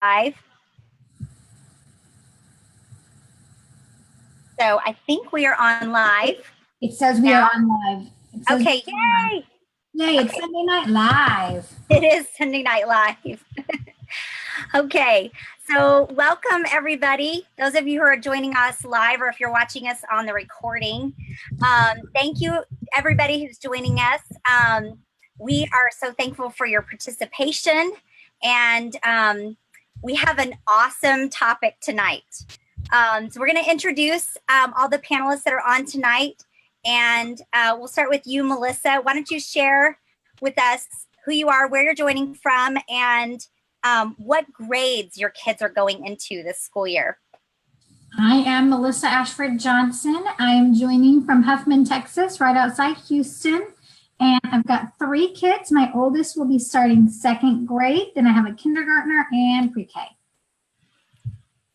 live. So I think we are on live. It says we are on live. Okay, yay! Yay, it's Sunday Night Live. It is Sunday Night Live. Okay, so welcome everybody. Those of you who are joining us live or if you're watching us on the recording, thank you everybody who's joining us. We are so thankful for your participation, and we have an awesome topic tonight. So we're going to introduce all the panelists that are on tonight, and we'll start with you, Melissa. Why don't you share with us who you are, where you're joining from, and what grades your kids are going into this school year. I am Melissa Ashford Johnson. I am joining from Huffman, Texas, right outside Houston. And I've got 3 kids. My oldest will be starting 2nd grade. Then I have a kindergartner and pre-K.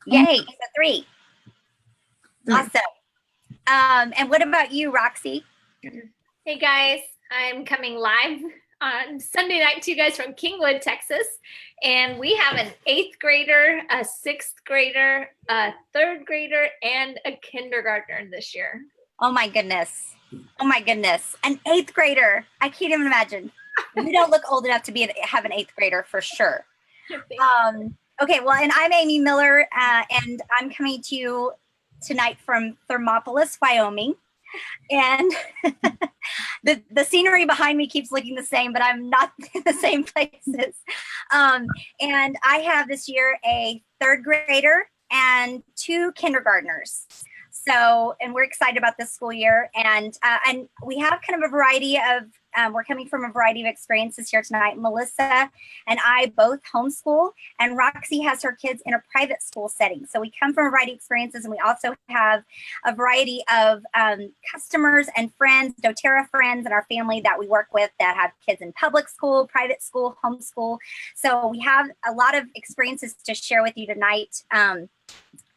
Yay, so 3. Awesome. And what about you, Roxy? Hey guys, I'm coming live on Sunday night to you guys from Kingwood, Texas. And we have an 8th grader, a 6th grader, a 3rd grader, and a kindergartner this year. Oh my goodness. Oh my goodness. An 8th grader. I can't even imagine. You don't look old enough to have an 8th grader for sure. Okay, well, and I'm Amy Miller, and I'm coming to you tonight from Thermopolis, Wyoming. And the scenery behind me keeps looking the same, but I'm not in the same places. And I have this year a 3rd grader and 2 kindergartners. So, and we're excited about this school year. And we have kind of a variety of, we're coming from a variety of experiences here tonight. Melissa and I both homeschool, and Roxy has her kids in a private school setting. So we come from a variety of experiences, and we also have a variety of customers and friends, doTERRA friends in our family that we work with that have kids in public school, private school, homeschool. So we have a lot of experiences to share with you tonight.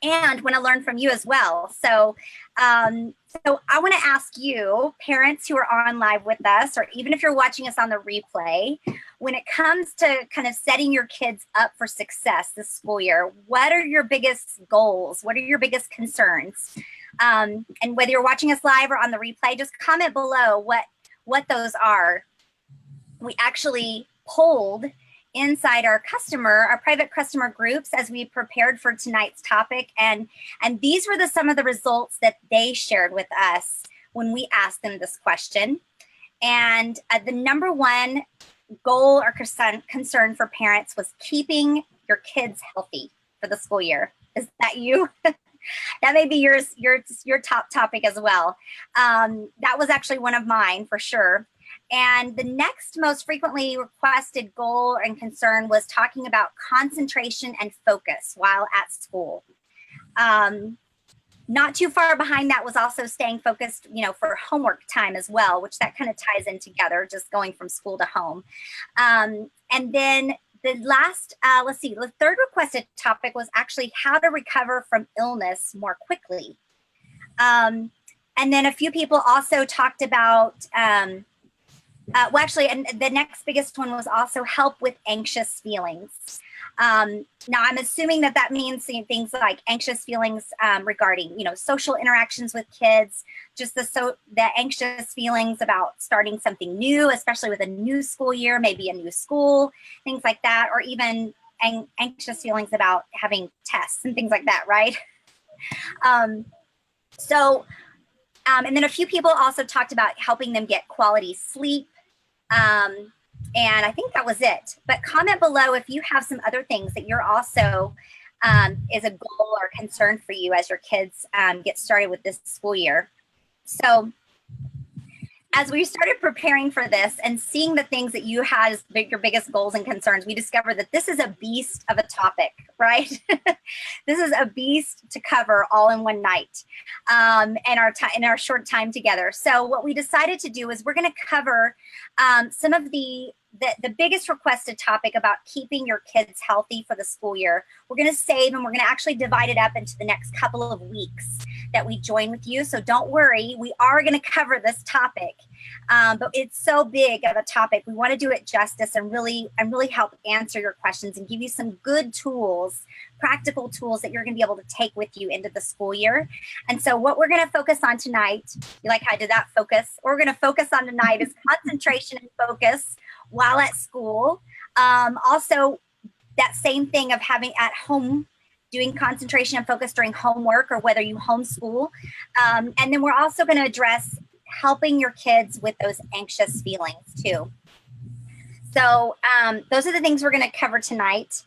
And want to learn from you as well. So, so I want to ask you, parents who are on live with us, or even if you're watching us on the replay, when it comes to kind of setting your kids up for success this school year, what are your biggest goals? What are your biggest concerns? And whether you're watching us live or on the replay, just comment below what those are. We actually polled inside our private customer groups as we prepared for tonight's topic. And these were some of the results that they shared with us when we asked them this question. And the number one goal or concern for parents was keeping your kids healthy for the school year. Is that you? That may be your top topic as well. That was actually one of mine for sure. And the next most frequently requested goal and concern was talking about concentration and focus while at school. Not too far behind that was also staying focused, for homework time as well, which that kind of ties in together, just going from school to home. And then the last, the 3rd requested topic was actually how to recover from illness more quickly. And then a few people also talked about, and the next biggest one was also help with anxious feelings. Now, I'm assuming that means things like anxious feelings regarding, social interactions with kids, just the anxious feelings about starting something new, especially with a new school year, maybe a new school, things like that, or even anxious feelings about having tests and things like that, right? And then a few people also talked about helping them get quality sleep. And I think that was it. But comment below if you have some other things that you're also is a goal or concern for you as your kids get started with this school year. So as we started preparing for this and seeing the things that you had as your biggest goals and concerns, we discovered that this is a beast of a topic, right? This is a beast to cover all in one night in our short time together. So what we decided to do is we're going to cover some of the biggest requested topic about keeping your kids healthy for the school year. We're going to save, and we're going to actually divide it up into the next couple of weeks that we join with you. So don't worry, we are going to cover this topic. but it's so big of a topic. We want to do it justice and really help answer your questions and give you some good tools, practical tools that you're going to be able to take with you into the school year. And so what we're going to focus on tonight, you like how I did that, focus? What we're going to focus on tonight is concentration and focus while at school. Also, that same thing of having at home, doing concentration and focus during homework or whether you homeschool. And then we're also going to address helping your kids with those anxious feelings too. So those are the things we're going to cover tonight.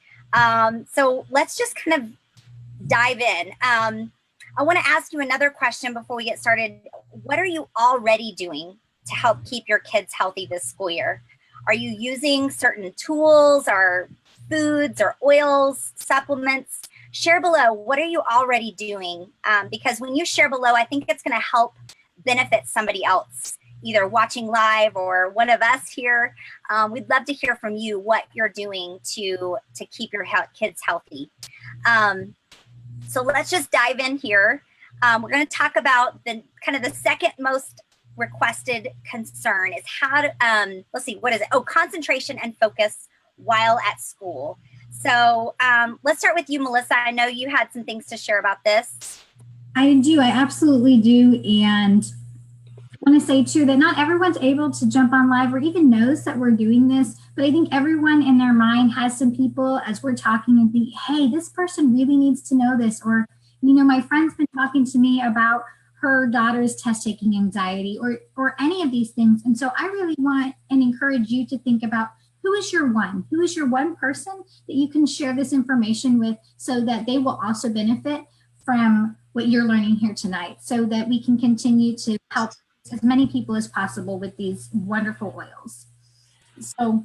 So let's just kind of dive in. I want to ask you another question before we get started. What are you already doing to help keep your kids healthy this school year? Are you using certain tools or foods or oils, supplements? Share below, what are you already doing? Because when you share below, I think it's going to help benefit somebody else, either watching live or one of us here. We'd love to hear from you what you're doing to keep your kids healthy. So let's just dive in here. We're going to talk about the kind of the second most requested concern is how to, let's see, what is it? Oh, concentration and focus while at school. So let's start with you, Melissa. I know you had some things to share about this. I do. I absolutely do. And I want to say, too, that not everyone's able to jump on live or even knows that we're doing this. But I think everyone in their mind has some people as we're talking and think, hey, this person really needs to know this. Or, you know, my friend's been talking to me about her daughter's test taking anxiety or any of these things. And so I really want and encourage you to think about who is your one person that you can share this information with so that they will also benefit from what you're learning here tonight so that we can continue to help as many people as possible with these wonderful oils. So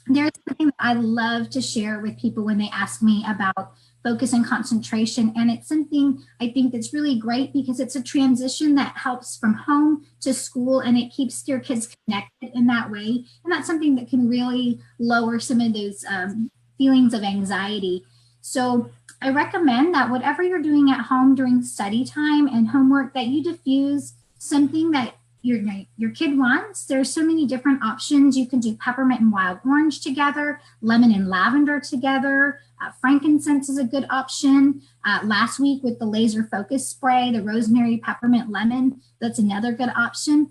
there's something that I love to share with people when they ask me about focus and concentration. And it's something I think that's really great because it's a transition that helps from home to school and it keeps your kids connected in that way. And that's something that can really lower some of those feelings of anxiety. So I recommend that whatever you're doing at home during study time and homework, that you diffuse something that your kid wants. There's so many different options. You can do peppermint and wild orange together, lemon and lavender together. Frankincense is a good option. Last week with the laser focus spray, the rosemary, peppermint, lemon, that's another good option.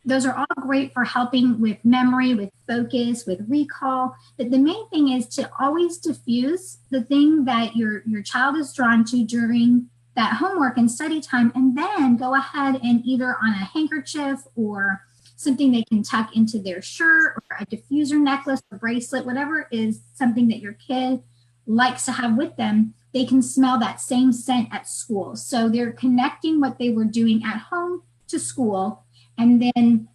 Those are all great for helping with memory, with focus, with recall. But the main thing is to always diffuse the thing that your child is drawn to during that homework and study time, and then go ahead and either on a handkerchief or something they can tuck into their shirt or a diffuser necklace or bracelet, whatever is something that your kid likes to have with them, they can smell that same scent at school. So they're connecting what they were doing at home to school, and then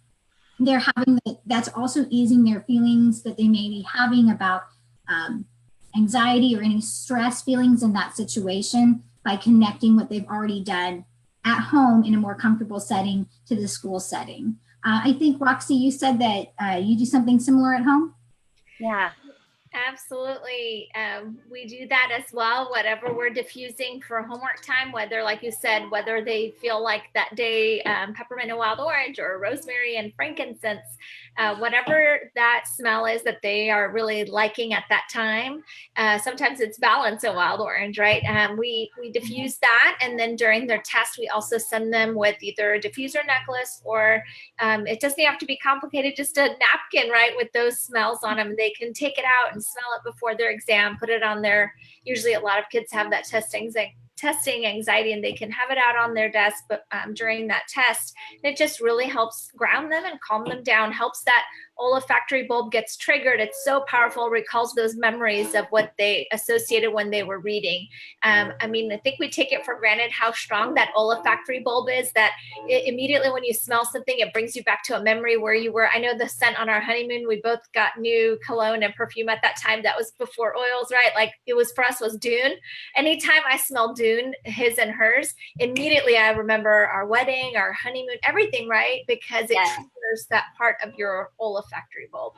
they're having that's also easing their feelings that they may be having about anxiety or any stress feelings in that situation by connecting what they've already done at home in a more comfortable setting to the school setting. I think, Roxy, you said that you do something similar at home? Yeah. Absolutely. We do that as well, whatever we're diffusing for homework time, whether, like you said, whether they feel like that day peppermint and wild orange or rosemary and frankincense, whatever that smell is that they are really liking at that time. Sometimes it's balance and wild orange, right? We diffuse that. And then during their test, we also send them with either a diffuser necklace or it doesn't have to be complicated, just a napkin, right? With those smells on them. They can take it out and smell it before their exam, put it on their, usually a lot of kids have that testing anxiety and they can have it out on their desk, but during that test, it just really helps ground them and calm them down, helps that olfactory bulb gets triggered. It's so powerful, recalls those memories of what they associated when they were reading. I mean, I think we take it for granted how strong that olfactory bulb is, that immediately when you smell something, it brings you back to a memory where you were. I know the scent on our honeymoon, we both got new cologne and perfume at that time. That was before oils, right? Like it was for us was Dune. Anytime I smell Dune, his and hers, immediately I remember our wedding, our honeymoon, everything, right? Because it triggers that part of your olfactory bulb.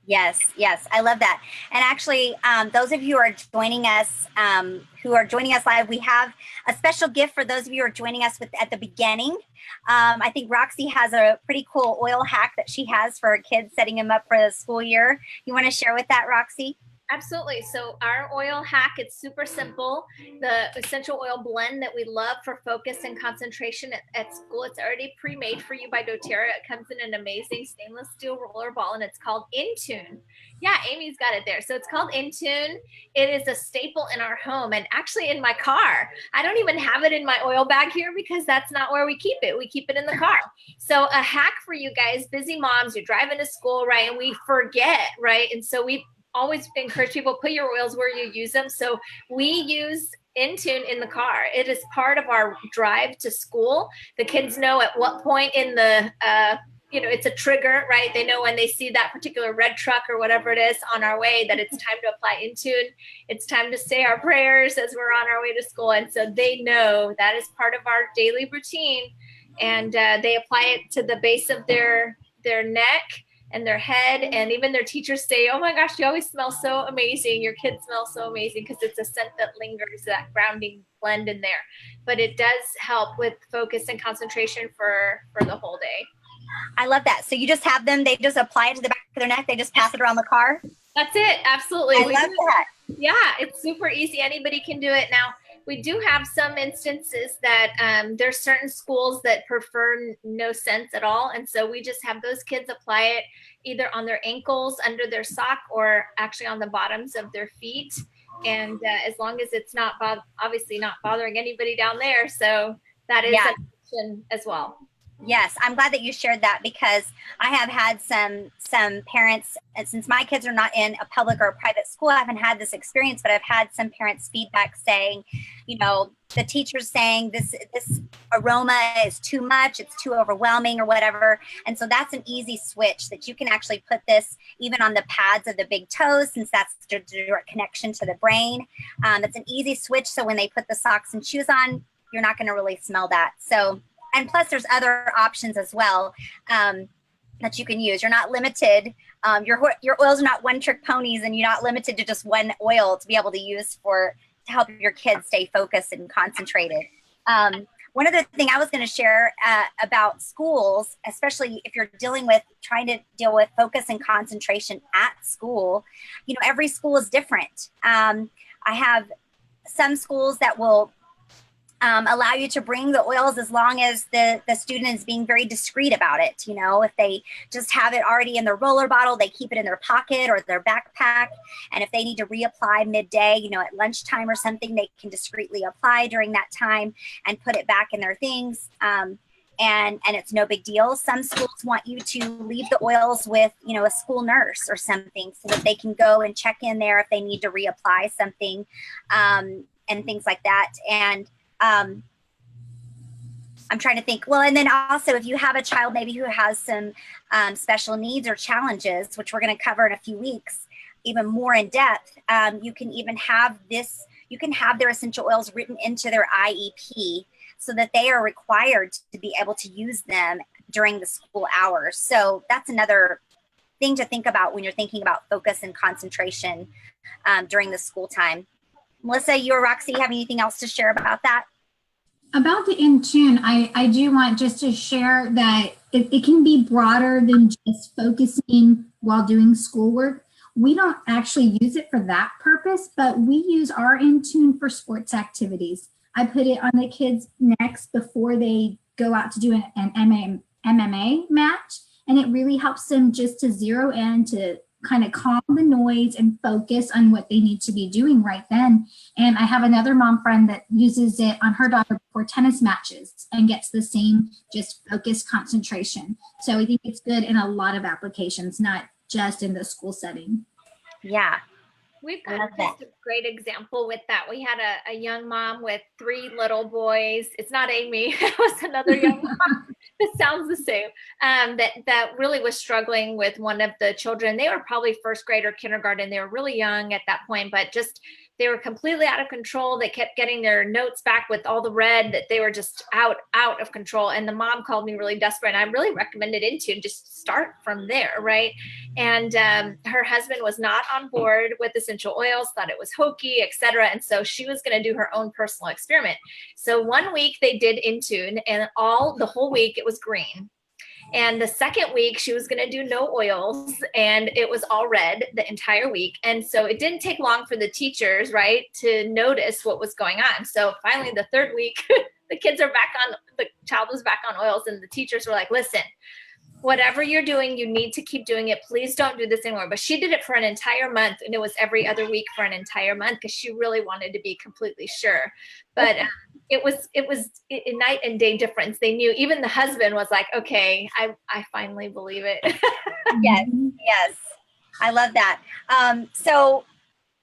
Yes, yes, I love that. And actually, those of you who are joining us live, we have a special gift for those of you who are joining us at the beginning. I think Roxy has a pretty cool oil hack that she has for her kids, setting them up for the school year. You want to share with that, Roxy? Absolutely. So our oil hack, it's super simple. The essential oil blend that we love for focus and concentration at school, it's already pre-made for you by doTERRA. It comes in an amazing stainless steel roller ball, and it's called Intune. Yeah, Amy's got it there. So it's called Intune. It is a staple in our home and actually in my car. I don't even have it in my oil bag here because that's not where we keep it. We keep it in the car. So a hack for you guys, busy moms, you're driving to school, right? And we forget, right? And so we always encourage people, put your oils where you use them. So we use Intune in the car. It is part of our drive to school. The kids know at what point in the, it's a trigger, right? They know when they see that particular red truck or whatever it is on our way that it's time to apply Intune. It's time to say our prayers as we're on our way to school. And so they know that is part of our daily routine. And they apply it to the base of their neck and their head, and even their teachers say, oh my gosh, you always smell so amazing. Your kids smell so amazing, because it's a scent that lingers, that grounding blend in there. But it does help with focus and concentration for the whole day. I love that. So you just have them, they just apply it to the back of their neck, they just pass it around the car? That's it. Absolutely. I love that. Yeah, it's super easy. Anybody can do it. Now, we do have some instances that there's certain schools that prefer no scents at all. And so we just have those kids apply it either on their ankles, under their sock, or actually on the bottoms of their feet. And as long as it's not obviously not bothering anybody down there. So that is an option as well. Yes, I'm glad that you shared that, because I have had some parents, and since my kids are not in a public or a private school, I haven't had this experience, but I've had some parents feedback saying, the teacher's saying this aroma is too much, it's too overwhelming or whatever. And so that's an easy switch that you can actually put this even on the pads of the big toes, since that's the direct connection to the brain. It's an easy switch. So when they put the socks and shoes on, you're not going to really smell that. So, and plus there's other options as well that you can use. You're not limited. Your oils are not one trick ponies, and you're not limited to just one oil to be able to use to help your kids stay focused and concentrated. One other thing I was going to share about schools, especially if you're trying to deal with focus and concentration at school, every school is different. I have some schools that will allow you to bring the oils as long as the student is being very discreet about it. If they just have it already in their roller bottle, they keep it in their pocket or their backpack. And if they need to reapply midday, at lunchtime or something, they can discreetly apply during that time and put it back in their things. And it's no big deal. Some schools want you to leave the oils with, a school nurse or something, so that they can go and check in there if they need to reapply something, and things like that. And I'm trying to think. Well, and then also if you have a child maybe who has some special needs or challenges, which we're going to cover in a few weeks, even more in depth, you can even have their essential oils written into their IEP, so that they are required to be able to use them during the school hours. So that's another thing to think about when you're thinking about focus and concentration during the school time. Melissa, you or Roxy have anything else to share about that? About the Intune, I do want just to share that it can be broader than just focusing while doing schoolwork. We don't actually use it for that purpose, but we use our Intune for sports activities. I put it on the kids' necks before they go out to do an MMA match, and it really helps them just to zero in, to kind of calm the noise and focus on what they need to be doing right then. And I have another mom friend that uses it on her daughter before tennis matches and gets the same just focused concentration. So I think it's good in a lot of applications, not just in the school setting. Yeah. We've got just a great example with that. We had a young mom with 3 little boys. It's not Amy. It was another young mom. It sounds the same. That really was struggling with one of the children. They were probably first grade or kindergarten. They were really young at that point, but just They were completely out of control. They kept getting their notes back with all the red, that they were just out of control. And the mom called me really desperate. And I really recommended Intune, just start from there, right? And her husband was not on board with essential oils, thought it was hokey, etc. And so she was going to do her own personal experiment. So 1 week they did Intune, and the whole week it was green. And the second week she was going to do no oils, and it was all red the entire week. And so it didn't take long for the teachers, right, to notice what was going on. So finally the third week, the child was back on oils, and the teachers were like, listen, whatever you're doing, you need to keep doing it. Please don't do this anymore. But she did it for an entire month, and it was every other week for an entire month because she really wanted to be completely sure. But it was a night and day difference. They knew, even the husband was like, okay, I finally believe it. Yes. I love that. So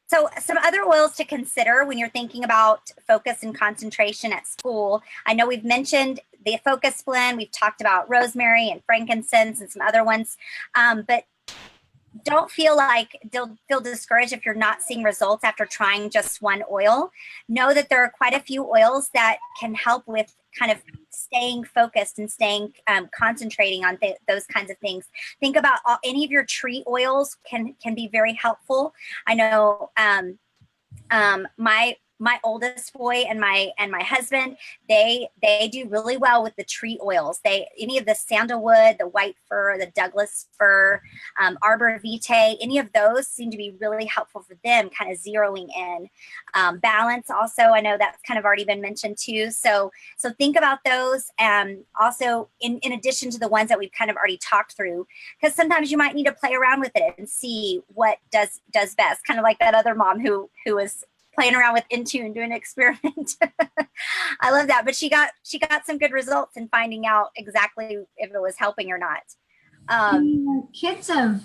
some other oils to consider when you're thinking about focus and concentration at school. I know we've mentioned the Focus Blend. We've talked about rosemary and frankincense and some other ones, but don't feel discouraged if you're not seeing results after trying just one oil. Know that there are quite a few oils that can help with kind of staying focused and staying concentrating on those kinds of things. Think about any of your tree oils can be very helpful. I know my oldest boy and my husband, they do really well with the tree oils. Any of the sandalwood, the white fir, the Douglas fir, arbor vitae, any of those seem to be really helpful for them, kind of zeroing in. Balance also, I know that's kind of already been mentioned too. So think about those. Also, in addition to the ones that we've kind of already talked through, because sometimes you might need to play around with it and see what does best. Kind of like that other mom who was playing around with Intune, doing an experiment. I love that. But she got some good results in finding out exactly if it was helping or not. Kids of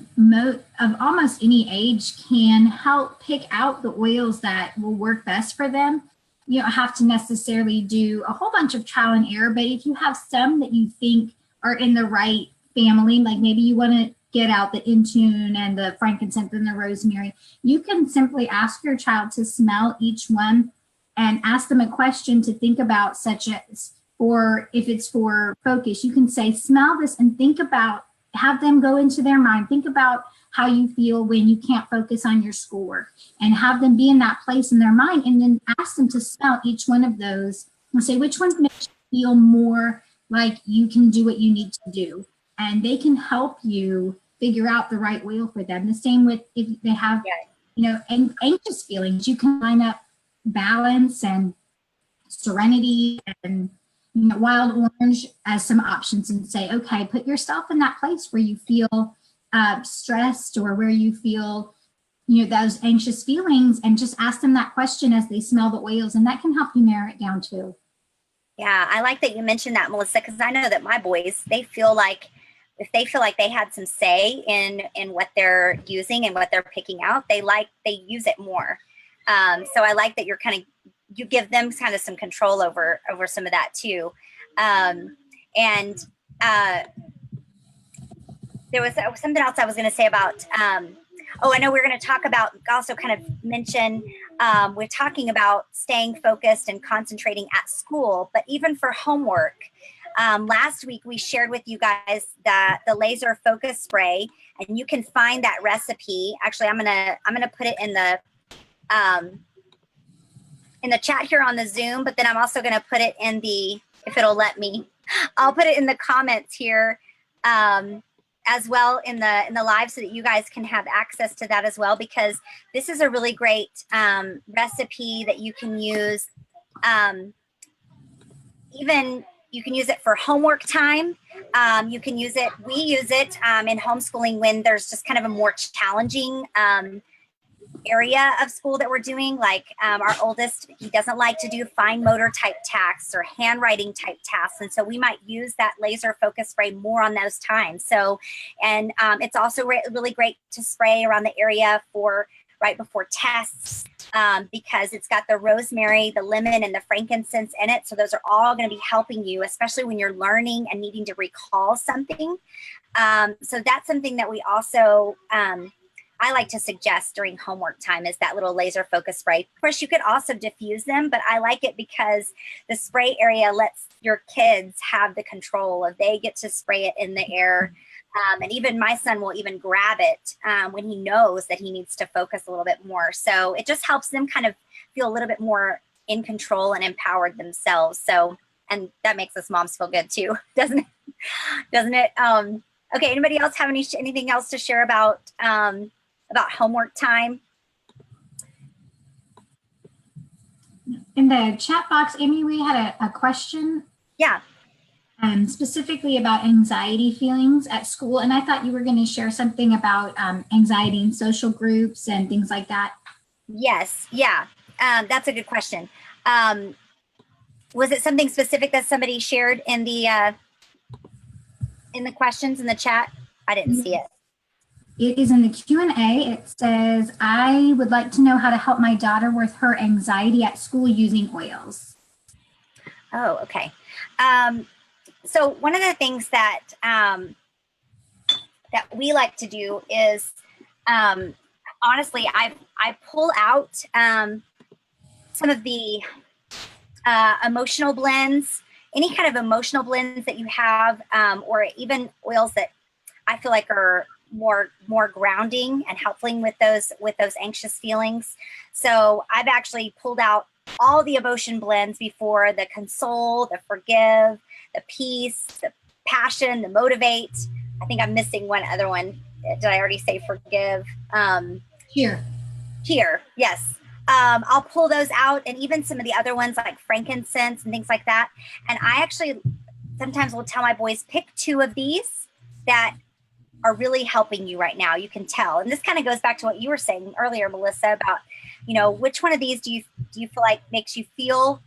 almost any age can help pick out the oils that will work best for them. You don't have to necessarily do a whole bunch of trial and error, but if you have some that you think are in the right family, like maybe you want to get out the Intune and the frankincense and the rosemary, you can simply ask your child to smell each one and ask them a question to think about, such as, or if it's for focus, you can say, smell this and think about, have them go into their mind, think about how you feel when you can't focus on your schoolwork, and have them be in that place in their mind, and then ask them to smell each one of those and say, which one makes you feel more like you can do what you need to do? And they can help you figure out the right oil for them. The same with if they have, anxious feelings, you can line up balance and serenity and wild orange as some options and say, okay, put yourself in that place where you feel stressed or where you feel, those anxious feelings, and just ask them that question as they smell the oils, and that can help you narrow it down too. Yeah, I like that you mentioned that, Melissa, because I know that my boys, if they feel like they had some say in what they're using and what they're picking out, they use it more. So I like that you give them kind of some control over some of that too. There was something else I was going to say about, I know we're going to talk about, also kind of mention, we're talking about staying focused and concentrating at school, but even for homework. Last week we shared with you guys the laser focus spray, and you can find that recipe. Actually, I'm gonna put it in the chat here on the Zoom, but then I'm also gonna put it in if it'll let me, I'll put it in the comments here as well in the live, so that you guys can have access to that as well, because this is a really great recipe that you can use. Even you can use it for homework time. You can use it, we use it in homeschooling when there's just kind of a more challenging area of school that we're doing. Like our oldest, he doesn't like to do fine motor type tasks or handwriting type tasks. And so we might use that laser focus spray more on those times. So, and it's also really great to spray around the area for right before tests, because it's got the rosemary, the lemon, and the frankincense in it. So those are all going to be helping you, especially when you're learning and needing to recall something. So that's something that we also, I like to suggest during homework time is that little laser focus spray. Of course, you could also diffuse them, but I like it because the spray area lets your kids have the control of, they get to spray it in the air. And even my son will even grab it when he knows that he needs to focus a little bit more. So it just helps them kind of feel a little bit more in control and empowered themselves. So, and that makes us moms feel good too, doesn't it? Doesn't it? Okay, anybody else have anything else to share about homework time? In the chat box, Amy, we had a question. Yeah. Specifically about anxiety feelings at school. And I thought you were going to share something about anxiety in social groups and things like that. Yes. Yeah. That's a good question. Was it something specific that somebody shared in the questions in the chat? I didn't see it. It is in the Q&A. It says, I would like to know how to help my daughter with her anxiety at school using oils. Oh, okay. So one of the things that that we like to do is, honestly, I pull out some of the emotional blends, any kind of emotional blends that you have, or even oils that I feel like are more grounding and helping with those anxious feelings. So I've actually pulled out all the emotion blends before: the console, the forgive, the peace, the passion, the motivate. I think I'm missing one other one. Did I already say forgive? Cheer. Yes. I'll pull those out, and even some of the other ones like frankincense and things like that. And I actually sometimes will tell my boys, pick 2 of these that are really helping you right now. You can tell. And this kind of goes back to what you were saying earlier, Melissa, about, which one of these do you feel like makes you feel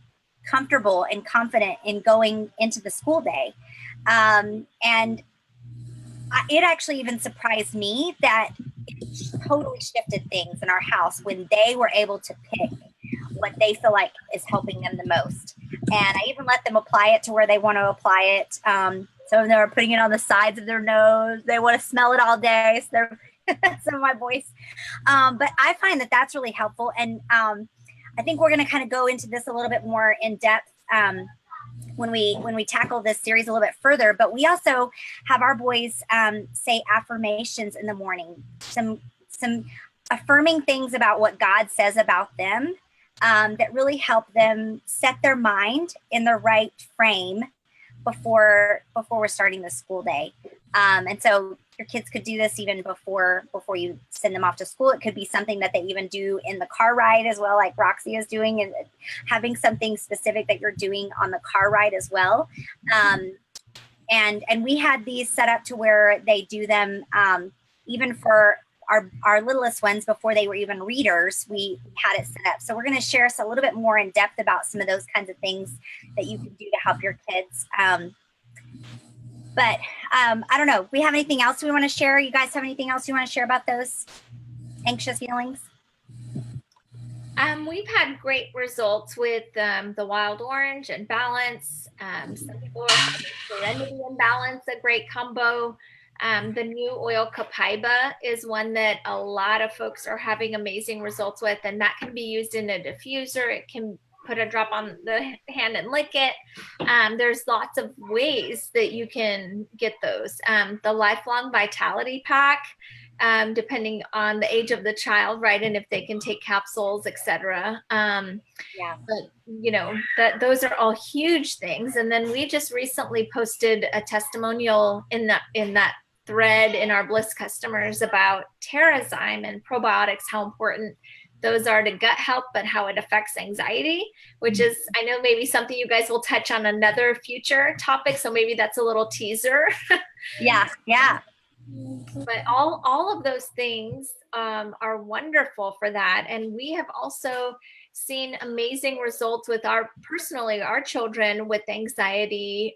comfortable and confident in going into the school day? It actually even surprised me that it totally shifted things in our house when they were able to pick what they feel like is helping them the most. And I even let them apply it to where they want to apply it. Some of them are putting it on the sides of their nose. They want to smell it all day. So they're some of my boys. But I find that that's really helpful. And I think we're going to kind of go into this a little bit more in depth when we tackle this series a little bit further. But we also have our boys say affirmations in the morning, some affirming things about what God says about them that really help them set their mind in the right frame before we're starting the school day. And so your kids could do this even before you send them off to school. It could be something that they even do in the car ride as well, like Roxy is doing, and having something specific that you're doing on the car ride as well. And we had these set up to where they do them even for our littlest ones before they were even readers. We had it set up. So we're going to share us a little bit more in depth about some of those kinds of things that you can do to help your kids. But I don't know. We have anything else we want to share? You guys have anything else you want to share about those anxious feelings? We've had great results with the Wild Orange and Balance. Some people are having Serenity and Balance, a great combo. The new oil Copaiba is one that a lot of folks are having amazing results with, and that can be used in a diffuser. It can put a drop on the hand and lick it. There's lots of ways that you can get those. The Lifelong Vitality Pack, depending on the age of the child, right? And if they can take capsules, etc. But those are all huge things. And then we just recently posted a testimonial in that thread in our Bliss customers about Terrazyme and probiotics, how important those are to gut health, but how it affects anxiety, which is, I know, maybe something you guys will touch on another future topic. So maybe that's a little teaser. Yeah. But all of those things are wonderful for that. And we have also seen amazing results with our children with anxiety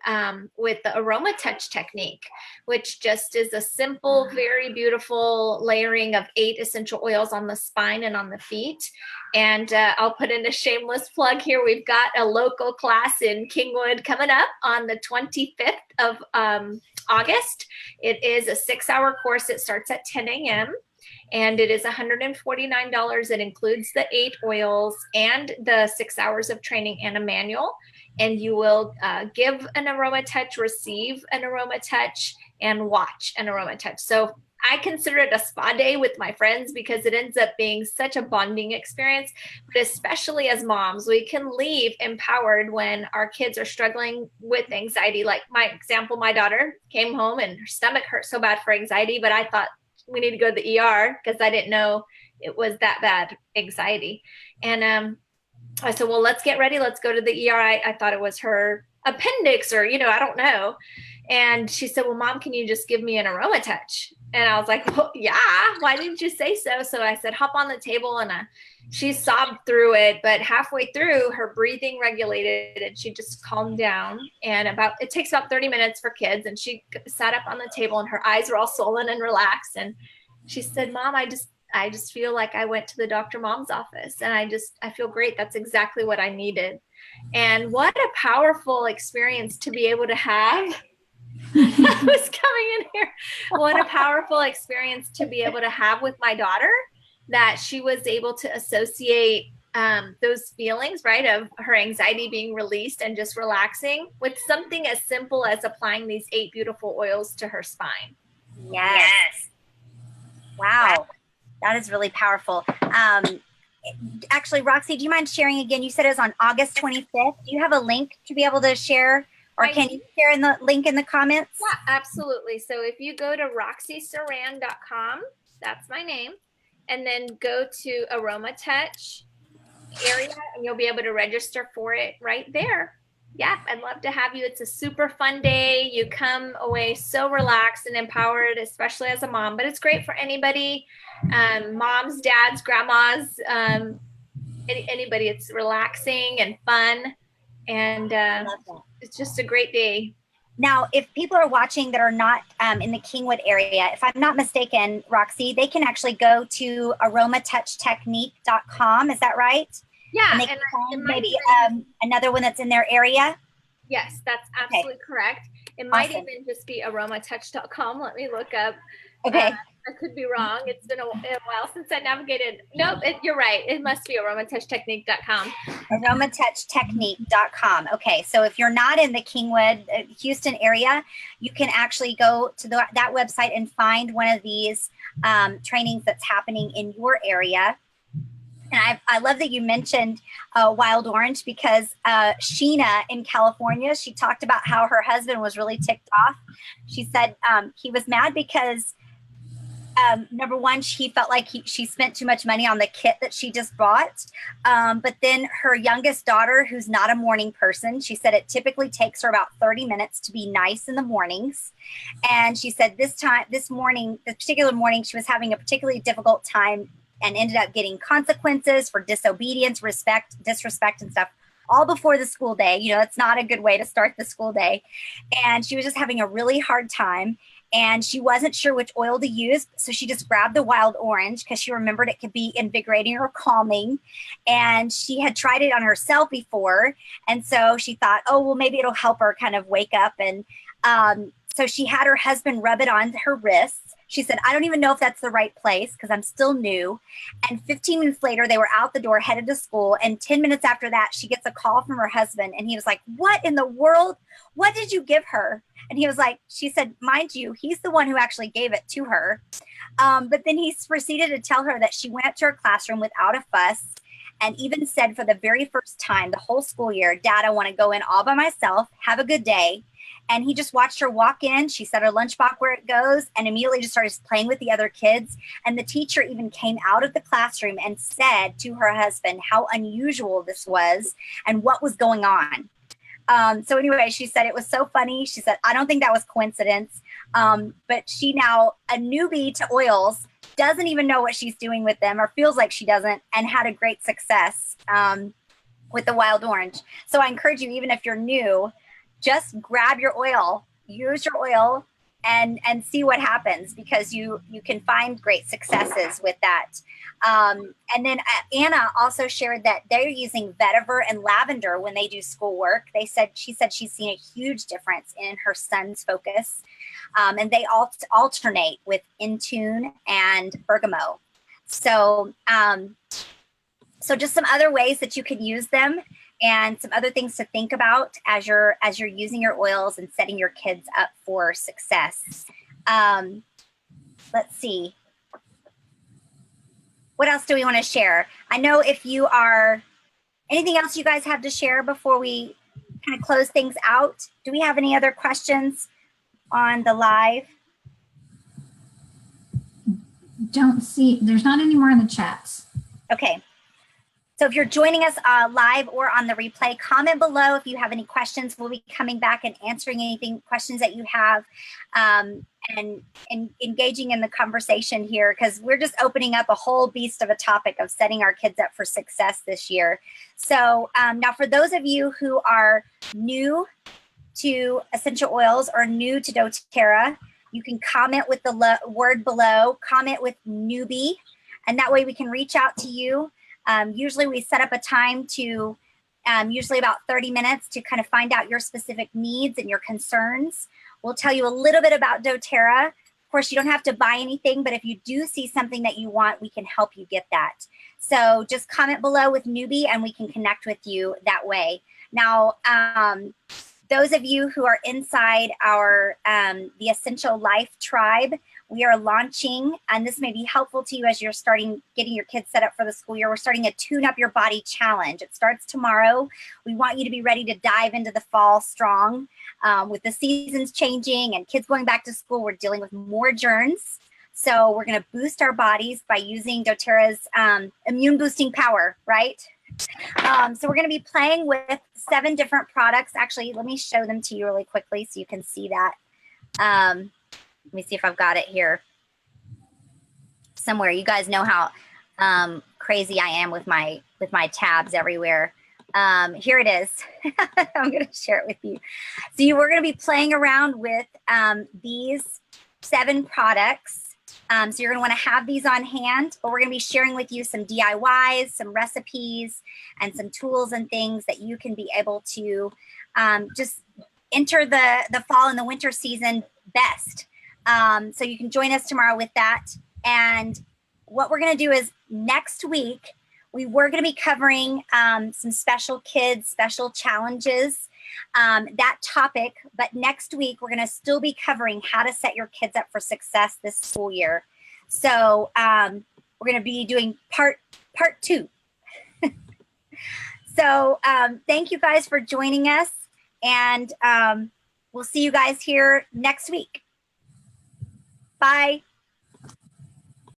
with the Aroma Touch technique, which just is a simple, very beautiful layering of 8 essential oils on the spine and on the feet. And I'll put in a shameless plug here. We've got a local class in Kingwood coming up on the 25th of August. It is a 6-hour course. It starts at 10 a.m. and it is $149. It includes the 8 oils and the 6 hours of training and a manual. And you will give an aroma touch, receive an aroma touch, and watch an aroma touch. So I consider it a spa day with my friends because it ends up being such a bonding experience. But especially as moms, we can leave empowered when our kids are struggling with anxiety. Like my example, my daughter came home and her stomach hurt so bad for anxiety, but I thought we need to go to the ER because I didn't know it was that bad anxiety. And I said, well, let's get ready. Let's go to the ER. I thought it was her appendix or, I don't know. And she said, well, Mom, can you just give me an aroma touch? And I was like, well, yeah, why didn't you say so? So I said, hop on the table, and she sobbed through it, but halfway through her breathing regulated and she just calmed down. And it takes about 30 minutes for kids. And she sat up on the table and her eyes were all swollen and relaxed. And she said, Mom, I just feel like I went to the Dr. Mom's office, and I feel great. That's exactly what I needed. And what a powerful experience to be able to have. I was coming in here. What a powerful experience to be able to have with my daughter, that she was able to associate those feelings, right, of her anxiety being released and just relaxing with something as simple as applying these 8 beautiful oils to her spine. Yes. Wow. That is really powerful. Actually, Roxy, do you mind sharing again? You said it was on August 25th. Do you have a link to be able to share, or can you share in the link in the comments? Yeah, absolutely. So if you go to roxysaran.com, that's my name, and then go to Aroma Touch area, and you'll be able to register for it right there. Yeah, I'd love to have you. It's a super fun day. You come away so relaxed and empowered, especially as a mom, but it's great for anybody, moms, dads, grandmas, anybody. It's relaxing and fun, and it's just a great day. Now, if people are watching that are not in the Kingwood area, if I'm not mistaken, Roxy, they can actually go to aromatouchtechnique.com. Is that right? Yeah. And they can find maybe another one that's in their area? Yes, that's absolutely correct. It might even just be aromatouch.com. Let me look up. Okay. I could be wrong. It's been a while since I navigated. Nope, you're right. It must be aromatouchtechnique.com. Aromatouchtechnique.com. Okay, so if you're not in the Kingwood, Houston area, you can actually go to that website and find one of these trainings that's happening in your area. And I love that you mentioned Wild Orange, because Sheena in California, she talked about how her husband was really ticked off. She said he was mad because number one, she felt like she spent too much money on the kit that she just bought. But then her youngest daughter, who's not a morning person, she said it typically takes her about 30 minutes to be nice in the mornings. And she said this particular morning, she was having a particularly difficult time and ended up getting consequences for disobedience, disrespect, and stuff, all before the school day. It's not a good way to start the school day. And she was just having a really hard time. And she wasn't sure which oil to use. So she just grabbed the Wild Orange because she remembered it could be invigorating or calming. And she had tried it on herself before. And so she thought, oh, well, maybe it'll help her kind of wake up. And so she had her husband rub it on her wrists. She said, I don't even know if that's the right place because I'm still new. And 15 minutes later, they were out the door, headed to school. And 10 minutes after that, she gets a call from her husband. And he was like, what in the world? What did you give her? And he was like, she said, mind you, he's the one who actually gave it to her. But then he proceeded to tell her that she went up to her classroom without a fuss, and even said for the very first time the whole school year, Dad, I want to go in all by myself. Have a good day. And he just watched her walk in. She set her lunchbox where it goes and immediately just started playing with the other kids. And the teacher even came out of the classroom and said to her husband how unusual this was and what was going on. So anyway, she said it was so funny. She said, I don't think that was coincidence. But she now, a newbie to oils, doesn't even know what she's doing with them, or feels like she doesn't, and had a great success with the Wild Orange. So I encourage you, even if you're new, just grab your oil, use your oil, and see what happens, because you can find great successes with that. And then Anna also shared that they're using vetiver and lavender when they do schoolwork. She said she's seen a huge difference in her son's focus. And they alternate with Intune and Bergamo. So, so just some other ways that you can use them, and some other things to think about as you're using your oils and setting your kids up for success. Let's see. What else do we want to share? I know if you are, anything else you guys have to share before we kind of close things out? Do we have any other questions on the live? Don't see, there's not any more in the chats. Okay. So if you're joining us live or on the replay, comment below if you have any questions. We'll be coming back and answering anything, questions that you have, and engaging in the conversation here, because we're just opening up a whole beast of a topic of setting our kids up for success this year. So now for those of you who are new to essential oils or new to doTERRA, you can comment with the word below, comment with newbie, and that way we can reach out to you. Usually we set up a time to, usually about 30 minutes, to kind of find out your specific needs and your concerns. We'll tell you a little bit about doTERRA. Of course, you don't have to buy anything, but if you do see something that you want, we can help you get that. So just comment below with newbie and we can connect with you that way. Now, those of you who are inside our the Essential Life Tribe, we are launching, and this may be helpful to you as you're getting your kids set up for the school year. We're starting a Tune Up Your Body Challenge. It starts tomorrow. We want you to be ready to dive into the fall strong. With the seasons changing and kids going back to school, we're dealing with more germs. So we're going to boost our bodies by using doTERRA's immune boosting power, right? So we're going to be playing with 7 different products. Actually, let me show them to you really quickly so you can see that. Let me see if I've got it here somewhere. You guys know how crazy I am with my tabs everywhere. Here it is. I'm going to share it with you. So we're going to be playing around with these 7 products. So you're going to want to have these on hand, but we're going to be sharing with you some DIYs, some recipes, and some tools and things that you can be able to just enter the fall and the winter season best. So you can join us tomorrow with that. And what we're going to do is next week, we're going to be covering some special challenges, that topic. But next week, we're going to still be covering how to set your kids up for success this school year. So we're going to be doing part 2. So thank you guys for joining us. And we'll see you guys here next week. Bye.